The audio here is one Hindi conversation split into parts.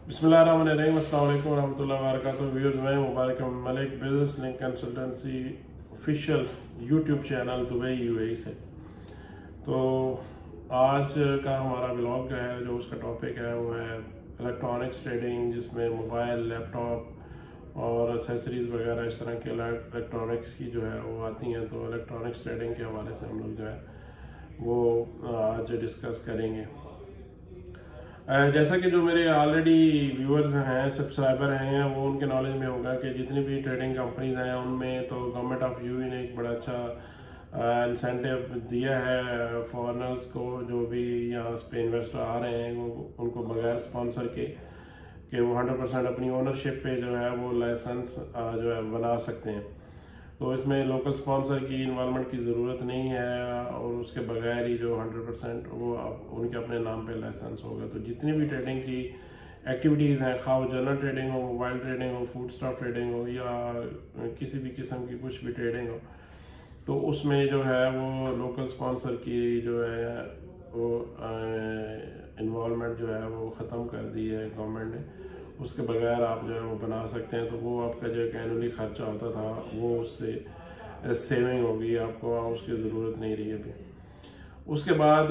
बिस्मिल्लाहिर्रहमानिर्रहीम, अस्सलाम वालेकुम रहमतुल्लाहि व बरकातुहू। व्यूअर्स, मैं Mubarak Malik business link consultancy official YouTube channel Dubai UAE से। तो आज का हमारा ब्लॉग जो है, जो उसका टॉपिक है वो है इलेक्ट्रॉनिक्स ट्रेडिंग, जिसमें मोबाइल, लैपटॉप और एसेसरीज़ वगैरह इस तरह के इलेक्ट्रॉनिक्स की जो है वो आती हैं। तो इलेक्ट्रॉनिक्स ट्रेडिंग के हवाले से हम लोग जो है वो आज डिस्कस करेंगे। जैसा कि जो मेरे ऑलरेडी व्यूअर्स हैं, सब्सक्राइबर हैं, वो उनके नॉलेज में होगा कि जितनी भी ट्रेडिंग कंपनीज हैं उनमें तो गवर्नमेंट ऑफ यूएई ने एक बड़ा अच्छा इंसेंटिव दिया है फॉरेनर्स को, जो भी यहाँ पे इन्वेस्टर आ रहे हैं वो उनको बगैर स्पॉन्सर के कि वो 100% अपनी ओनरशिप पे जो है वो लाइसेंस जो है बना सकते हैं। तो इसमें लोकल स्पॉन्सर की इन्वॉल्वमेंट की ज़रूरत नहीं है और उसके बगैर ही जो 100% वो उनके अपने नाम पे लाइसेंस होगा। तो जितनी भी ट्रेडिंग की एक्टिविटीज़ हैं, खा वो जनरल ट्रेडिंग हो, मोबाइल ट्रेडिंग हो, फूड स्टॉक ट्रेडिंग हो या किसी भी किस्म की कुछ भी ट्रेडिंग हो, तो उसमें जो है वो लोकल स्पॉन्सर की जो है वो इन्वॉल्वमेंट जो है वो ख़त्म कर दी है गवर्नमेंट ने। उसके बगैर आप जो है वो बना सकते हैं। तो वो आपका जो एक एनुअली खर्चा होता था वो उससे सेविंग होगी, आपको उसकी ज़रूरत नहीं रही अभी। उसके बाद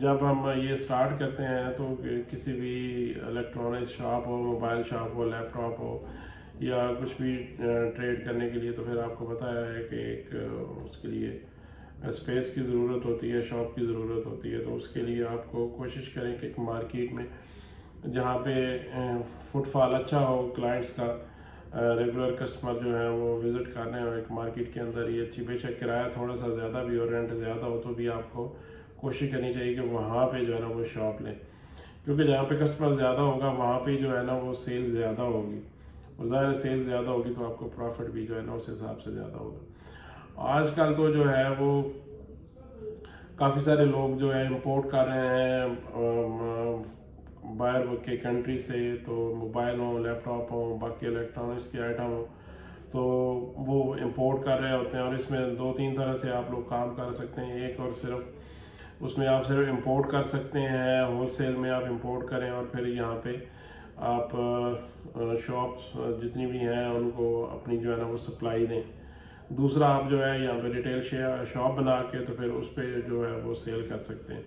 जब हम ये स्टार्ट करते हैं तो किसी भी इलेक्ट्रॉनिक्स शॉप हो, मोबाइल शॉप हो, लैपटॉप हो या कुछ भी ट्रेड करने के लिए, तो फिर आपको पता है कि एक उसके लिए स्पेस की ज़रूरत होती है, शॉप की ज़रूरत होती है। तो उसके लिए आपको कोशिश करें कि एक मार्केट में जहाँ पे फुटफॉल अच्छा हो, क्लाइंट्स का रेगुलर कस्टमर जो है वो विज़िट कर रहे हो, एक मार्केट के अंदर ही अच्छी, बेशक किराया थोड़ा सा ज़्यादा भी हो, रेंट ज़्यादा हो, तो भी आपको कोशिश करनी चाहिए कि वहाँ पे जो है ना वो शॉप लें, क्योंकि जहाँ पे कस्टमर ज़्यादा होगा वहाँ पे जो है ना वो सेल ज़्यादा होगी और ज़ाहिर सेल ज़्यादा होगी तो आपको प्रॉफिट भी जो है ना उस हिसाब से ज़्यादा होगा। आजकल तो जो है वो काफ़ी सारे लोग जो है इम्पोर्ट कर रहे हैं बाहर के कंट्री से, तो मोबाइल हो, लैपटॉप हो, बाकी इलेक्ट्रॉनिक्स के आइटम हो, तो वो इंपोर्ट कर रहे होते हैं। और इसमें दो तीन तरह से आप लोग काम कर सकते हैं। एक और सिर्फ उसमें आप सिर्फ इंपोर्ट कर सकते हैं, होलसेल में आप इंपोर्ट करें और फिर यहाँ पे आप शॉप्स जितनी भी हैं उनको अपनी जो है ना वो सप्लाई दें। दूसरा, आप जो है यहाँ पे रिटेल शॉप बना के तो फिर उस पर जो है वो सेल कर सकते हैं।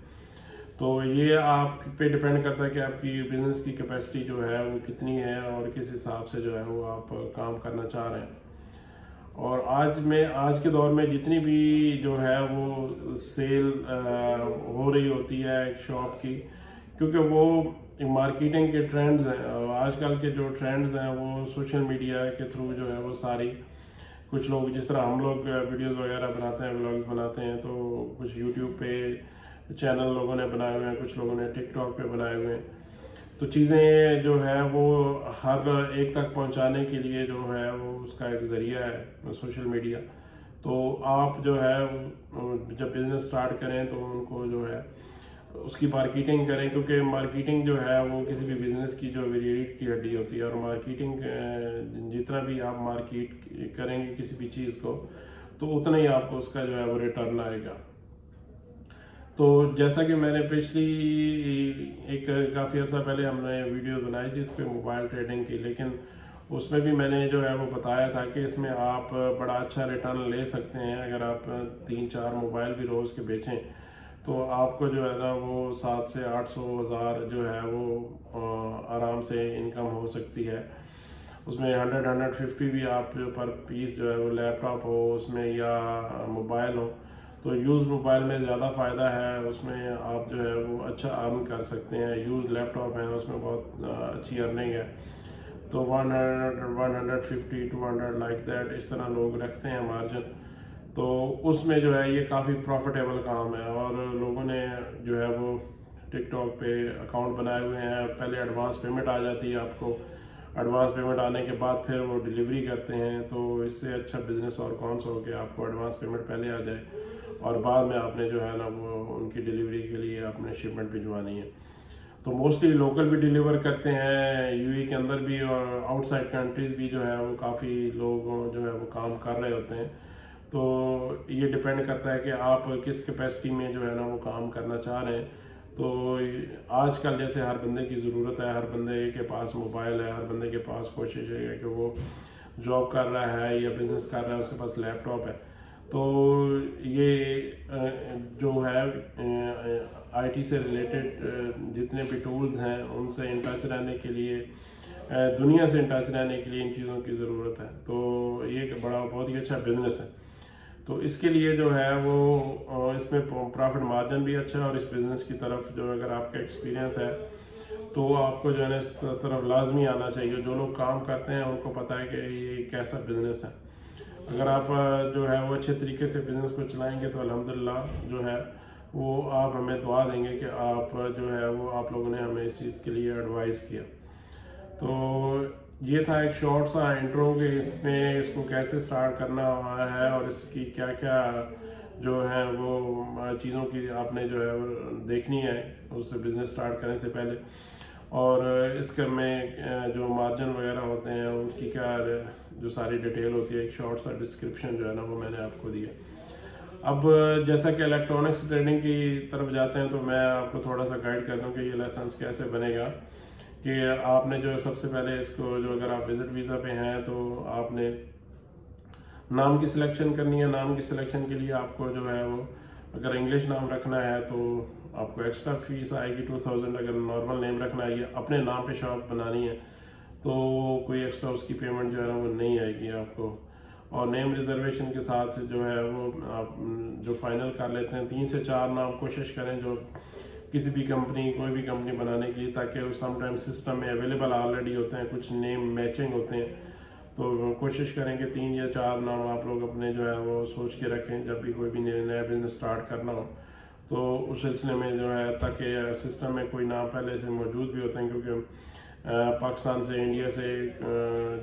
तो ये आप पे डिपेंड करता है कि आपकी बिज़नेस की कैपेसिटी जो है वो कितनी है और किस हिसाब से जो है वो आप काम करना चाह रहे हैं। और आज के दौर में जितनी भी जो है वो सेल हो रही होती है एक शॉप की, क्योंकि वो मार्केटिंग के ट्रेंड्स हैं। आजकल के जो ट्रेंड्स हैं वो सोशल मीडिया के थ्रू जो है वो सारी, कुछ लोग जिस तरह हम लोग वीडियोस वगैरह बनाते हैं, व्लॉग्स बनाते हैं, तो कुछ यूट्यूब पे चैनल लोगों ने बनाए हुए हैं, कुछ लोगों ने टिकटॉक पे बनाए हुए हैं। तो चीज़ें जो है वो हर एक तक पहुंचाने के लिए जो है वो उसका एक ज़रिया है सोशल मीडिया। तो आप जो है जब बिज़नेस स्टार्ट करें तो उनको जो है उसकी मार्केटिंग करें, क्योंकि मार्केटिंग जो है वो किसी भी बिज़नेस की जो रीढ़ की हड्डी होती है। और मार्केटिंग जितना भी आप मार्केट करेंगे किसी भी चीज़ को, तो उतना ही आपको उसका जो है वो रिटर्न आएगा। तो जैसा कि मैंने पिछली एक काफ़ी अर्सा पहले हमने वीडियो बनाई थी इस पर मोबाइल ट्रेडिंग की, लेकिन उसमें भी मैंने जो है वो बताया था कि इसमें आप बड़ा अच्छा रिटर्न ले सकते हैं। अगर आप 3-4 मोबाइल भी रोज़ के बेचें तो आपको जो है ना वो 700 से 800 हज़ार जो है वो आराम से इनकम हो सकती है। उसमें 100-150 भी आप जो पर पीस जो है वो लैपटॉप हो उसमें या मोबाइल हो, तो यूज़ मोबाइल में ज़्यादा फ़ायदा है। उसमें आप जो है वो अच्छा अर्न कर सकते हैं। यूज़ लैपटॉप है उसमें बहुत अच्छी अर्निंग है। तो 100, 150, 200 लाइक दैट इस तरह लोग रखते हैं मार्जिन। तो उसमें जो है ये काफ़ी प्रॉफिटेबल काम है। और लोगों ने जो है वो टिकटॉक पे अकाउंट बनाए हुए हैं। पहले एडवांस पेमेंट आ जाती है आपको, एडवांस पेमेंट आने के बाद फिर वो डिलीवरी करते हैं। तो इससे अच्छा बिजनेस और कौन सा हो कि आपको एडवांस पेमेंट पहले आ जाए और बाद में आपने जो है ना वो उनकी डिलीवरी के लिए आपने शिपमेंट भिजवानी है। तो मोस्टली लोकल भी डिलीवर करते हैं यूएई के अंदर भी, और आउटसाइड कंट्रीज भी जो है वो काफ़ी लोग जो है वो काम कर रहे होते हैं। तो ये डिपेंड करता है कि आप किस कैपेसिटी में जो है ना वो काम करना चाह रहे हैं। तो आजकल जैसे हर बंदे की ज़रूरत है, हर बंदे के पास मोबाइल है, हर बंदे के पास कोशिश है कि वो जॉब कर रहा है या बिज़नेस कर रहा है, उसके पास लैपटॉप है। तो ये जो है आईटी से रिलेटेड जितने भी टूल्स हैं उनसे इन टच रहने के लिए, दुनिया से इन टच रहने के लिए इन चीज़ों की ज़रूरत है। तो ये एक बहुत ही अच्छा बिज़नेस है। तो इसके लिए जो है वो इसमें प्रॉफिट मार्जिन भी अच्छा है, और इस बिज़नेस की तरफ जो अगर आपका एक्सपीरियंस है तो आपको जो है ना इस तरफ लाजमी आना चाहिए। जो लोग काम करते हैं उनको पता है कि ये कैसा बिज़नेस है। अगर आप जो है वो अच्छे तरीके से बिज़नेस को चलाएंगे तो अल्हम्दुलिल्लाह जो है वो आप हमें दुआ देंगे कि आप जो है वो आप लोगों ने हमें इस चीज़ के लिए एडवाइस किया। तो ये था एक शॉर्ट सा इंट्रो कि इसमें इसको कैसे स्टार्ट करना है और इसकी क्या क्या जो है वो चीज़ों की आपने जो है देखनी है उससे बिज़नेस स्टार्ट करने से पहले, और इसके में जो मार्जिन वगैरह होते हैं उनकी क्या जो सारी डिटेल होती है, एक शॉर्ट सा डिस्क्रिप्शन जो है ना वो मैंने आपको दिया। अब जैसा कि इलेक्ट्रॉनिक्स ट्रेडिंग की तरफ जाते हैं तो मैं आपको थोड़ा सा गाइड कर दूं कि ये लाइसेंस कैसे बनेगा। कि आपने जो सबसे पहले इसको जो अगर आप विजिट वीज़ा पे हैं तो आपने नाम की सिलेक्शन करनी है। नाम की सिलेक्शन के लिए आपको जो है वो अगर इंग्लिश नाम रखना है तो आपको एक्स्ट्रा फीस आएगी 2000। अगर नॉर्मल नेम रखना है या अपने नाम पे शॉप बनानी है तो कोई एक्स्ट्रा उसकी पेमेंट जो है ना वो नहीं आएगी आपको। और नेम रिजर्वेशन के साथ जो है वो आप जो फाइनल कर लेते हैं 3 से 4 नाम कोशिश करें जो किसी भी कंपनी कोई भी कंपनी बनाने के लिए, ताकि समटाइम सिस्टम में अवेलेबल ऑलरेडी होते हैं, कुछ नेम मैचिंग होते हैं। तो कोशिश करें कि 3 या 4 नाम आप लोग अपने जो है वो सोच के रखें जब भी कोई भी नया बिजनेस स्टार्ट करना हो। तो उस सिलसिले में जो है ताकि सिस्टम में कोई नाम पहले से मौजूद भी होते हैं, क्योंकि पाकिस्तान से इंडिया से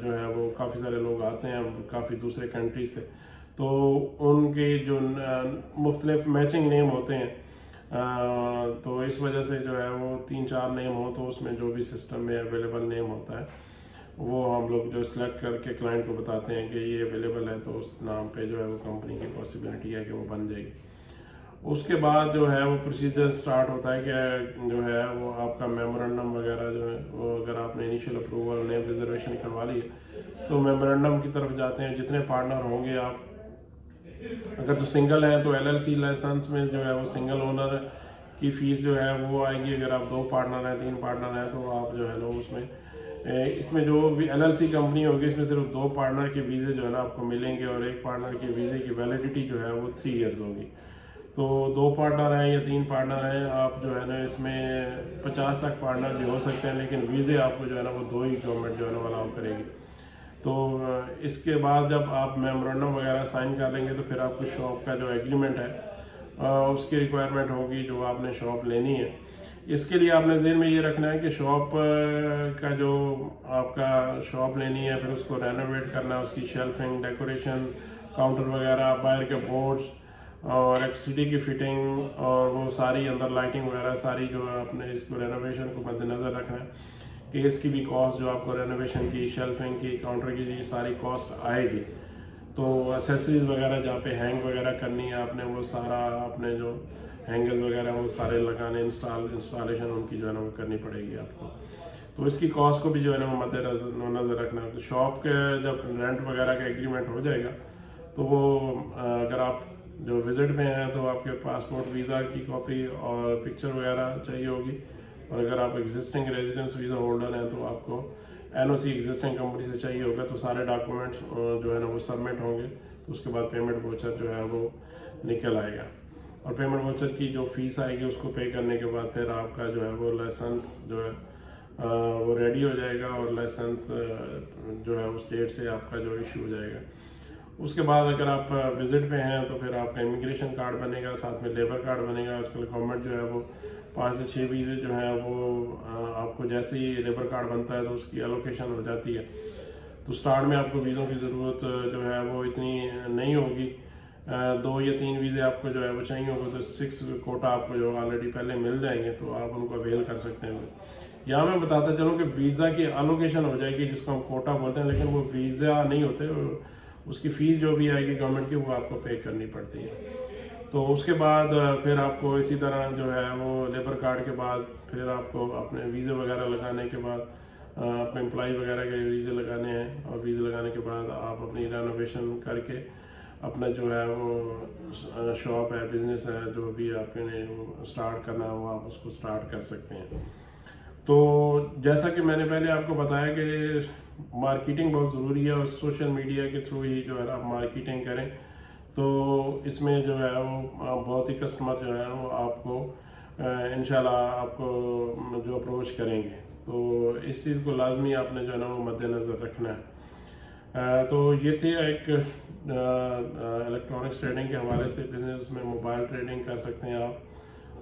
जो है वो काफ़ी सारे लोग आते हैं काफ़ी दूसरे कंट्री से, तो उनके जो मुख्तलिफ मैचिंग नेम होते हैं तो इस वजह से जो है वो 3-4 नेम हो तो उसमें जो भी सिस्टम में अवेलेबल नेम होता है वो हम लोग जो सिलेक्ट करके क्लाइंट को बताते हैं कि ये अवेलेबल है, तो उस नाम पे जो है वो कंपनी की पॉसिबिलिटी है कि वो बन जाएगी। उसके बाद जो है वो प्रोसीजर स्टार्ट होता है कि जो है वो आपका मेमोरेंडम वगैरह जो है वो अगर आपने इनिशियल अप्रूवल नेम रिजर्वेशन करवा ली है तो मेमोरेंडम की तरफ जाते हैं। जितने पार्टनर होंगे आप, अगर तो सिंगल है तो LLC लाइसेंस में जो है वो सिंगल ओनर की फ़ीस जो है वो आएगी। अगर आप 2 पार्टनर हैं 3 पार्टनर हैं तो आप जो है ना उसमें इसमें जो भी LLC कंपनी होगी इसमें सिर्फ 2 पार्टनर के वीज़े जो है ना आपको मिलेंगे, और एक पार्टनर के वीज़े की वैलिडिटी जो है वो 3 ईयर्स होगी। तो 2 पार्टनर हैं या 3 पार्टनर हैं आप जो है ना इसमें 50 तक पार्टनर भी हो सकते हैं, लेकिन वीज़े आपको जो है ना वो 2 ही गवर्नमेंट जो है ना अलाउ करेगी। तो इसके बाद जब आप मेमोरेंडम वगैरह साइन कर लेंगे तो फिर आपको शॉप का जो एग्रीमेंट है उसकी रिक्वायरमेंट होगी जो आपने शॉप लेनी है। इसके लिए आपने ज़हन में ये रखना है कि शॉप का जो आपका शॉप लेनी है फिर उसको रेनोवेट करना है, उसकी शेल्फिंग, डेकोरेशन, काउंटर वगैरह, बाहर के बोर्ड्स और इलेक्ट्रिसिटी की फिटिंग और वो सारी अंदर लाइटिंग वगैरह सारी जो आपने इसको रेनोवेशन को मद्देनज़र रखना है कि इसकी भी कॉस्ट जो आपको रेनोवेशन की, शेल्फिंग की, काउंटर की सारी कॉस्ट आएगी। तो एसेसरीज वगैरह जहाँ पे हैंग वगैरह करनी है आपने वो सारा अपने जो हैंगर्स वगैरह वो सारे लगाने, इंस्टॉलेशन उनकी जो है ना वो करनी पड़ेगी आपको। तो इसकी कॉस्ट को भी जो है ना वो मद्देनज़र रखना है। तो शॉप के जब रेंट वगैरह का एग्रीमेंट हो जाएगा तो वो अगर आप जो विजिट में हैं तो आपके पासपोर्ट वीज़ा की कॉपी और पिक्चर वगैरह चाहिए होगी, और अगर आप एग्जिस्टिंग रेजिडेंस वीज़ा होल्डर हैं तो आपको NOC एग्जिस्टिंग कंपनी से चाहिए होगा। तो सारे डॉक्यूमेंट्स जो है ना वो सबमिट होंगे, तो उसके बाद पेमेंट वाउचर जो है वो निकल आएगा, और पेमेंट वाउचर की जो फीस आएगी उसको पे करने के बाद फिर आपका जो है वो लाइसेंस जो है वो रेडी हो जाएगा, और लाइसेंस जो है उस डेट से आपका जो इशू हो जाएगा। उसके बाद अगर आप विजिट पे हैं तो फिर आपका इमिग्रेशन कार्ड बनेगा, साथ में लेबर कार्ड बनेगा। आजकल गवर्नमेंट जो है वो 5 से 6 वीज़े जो है वो आपको जैसे ही लेबर कार्ड बनता है तो उसकी एलोकेशन हो जाती है। तो स्टार्ट में आपको वीज़ों की ज़रूरत जो है वो इतनी नहीं होगी, 2 या 3 वीज़े आपको जो है वो चाहिए होगा, तो 6 कोटा आपको जो ऑलरेडी पहले मिल जाएंगे तो आप उनको अवेल कर सकते हैं। यहाँ मैं बताता चलूँ कि वीज़ा की एलोकेशन हो जाएगी जिसको हम कोटा बोलते हैं, लेकिन वो वीज़ा नहीं होते, उसकी फ़ीस जो भी आएगी गवर्नमेंट की वो आपको पे करनी पड़ती है। तो उसके बाद फिर आपको इसी तरह जो है वो लेबर कार्ड के बाद फिर आपको अपने वीज़े वगैरह लगाने के बाद अपने एम्प्लॉय वगैरह के वीज़े लगाने हैं, और वीज़े लगाने के बाद आप अपनी रेनोवेशन करके अपना जो है वो शॉप है, बिजनेस है, जो भी आपने स्टार्ट करना है वो आप उसको स्टार्ट कर सकते हैं। तो जैसा कि मैंने पहले आपको बताया कि मार्केटिंग बहुत ज़रूरी है, और सोशल मीडिया के थ्रू ही जो है आप मार्केटिंग करें तो इसमें जो है वो बहुत ही कस्टमर जो है वो आपको इंशाल्लाह आपको जो अप्रोच करेंगे। तो इस चीज़ को लाजमी आपने जो है ना वो मद्देनज़र रखना है। तो ये थी एक इलेक्ट्रॉनिक्स ट्रेडिंग के हवाले से बिजनेस में मोबाइल ट्रेडिंग कर सकते हैं आप,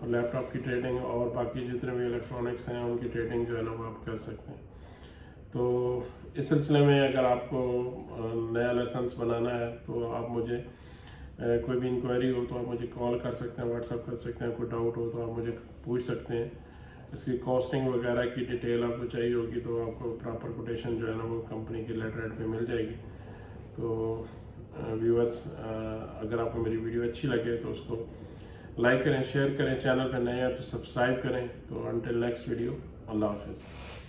और लैपटॉप की ट्रेडिंग और बाकी जितने भी इलेक्ट्रॉनिक्स हैं उनकी ट्रेडिंग जो है ना वो आप कर सकते हैं। तो इस सिलसिले में अगर आपको नया लाइसेंस बनाना है तो आप मुझे कोई भी इंक्वायरी हो तो आप मुझे कॉल कर सकते हैं, व्हाट्सअप कर सकते हैं, कोई डाउट हो तो आप मुझे पूछ सकते हैं। इसकी कॉस्टिंग वगैरह की डिटेल आपको चाहिए होगी तो आपको प्रॉपर कोटेशन जो है ना वो कंपनी के लेटर हेड पे मिल जाएगी। तो व्यूअर्स, अगर आपको मेरी वीडियो अच्छी लगे तो उसको लाइक करें, शेयर करें, चैनल पर नए हैं तो सब्सक्राइब करें। तो अंटिल नेक्स्ट वीडियो, अल्लाह हाफिज़।